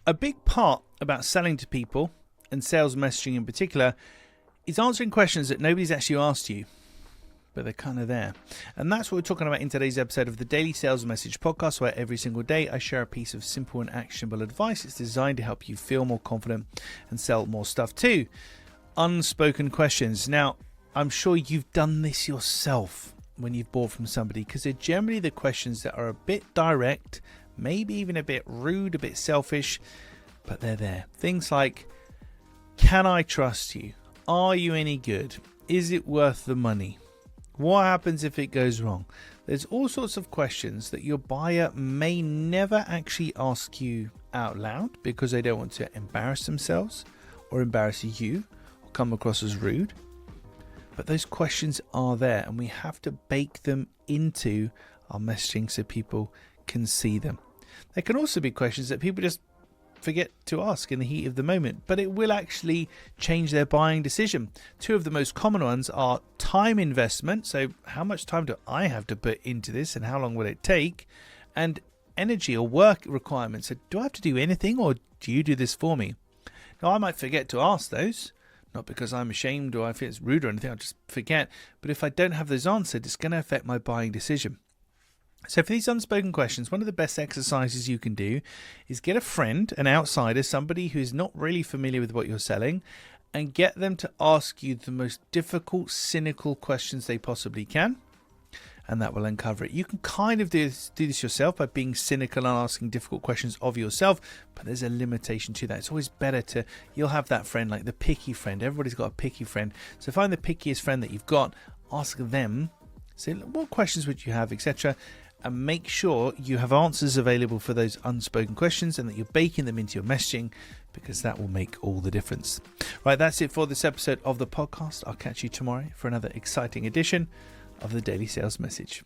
A big part about selling to people, and sales messaging in particular, is answering questions that nobody's actually asked you, but they're kind of there. And that's what we're talking about in today's episode of the Daily Sales Message podcast, where every single day I share a piece of simple and actionable advice. It's designed to help you feel more confident and sell more stuff too. Unspoken questions. Now, I'm sure you've done this yourself when you've bought from somebody, because they're generally the questions that are a bit direct, maybe even a bit rude, a bit selfish, but they're there. Things like, can I trust you? Are you any good? Is it worth the money? What happens if it goes wrong? There's all sorts of questions that your buyer may never actually ask you out loud because they don't want to embarrass themselves or embarrass you or come across as rude. But those questions are there, and we have to bake them into our messaging so people can see them. There can also be questions that people just forget to ask in the heat of the moment, but it will actually change their buying decision. Two of the most common ones are time investment. So how much time do I have to put into this and how long will it take? And energy or work requirements. So do I have to do anything, or do you do this for me? Now, I might forget to ask those. Not because I'm ashamed or I feel it's rude or anything, I'll just forget. But if I don't have those answered, it's going to affect my buying decision. So for these unspoken questions, one of the best exercises you can do is get a friend, an outsider, somebody who's not really familiar with what you're selling, and get them to ask you the most difficult, cynical questions they possibly can. And that will uncover it. You can kind of do this yourself by being cynical and asking difficult questions of yourself, but there's a limitation to that. It's always better you'll have that friend, like the picky friend. Everybody's got a picky friend. So find the pickiest friend that you've got, ask them, say, what questions would you have, etc. And make sure you have answers available for those unspoken questions and that you're baking them into your messaging, because that will make all the difference. Right, that's it for this episode of the podcast. I'll catch you tomorrow for another exciting edition of the Daily Sales Message.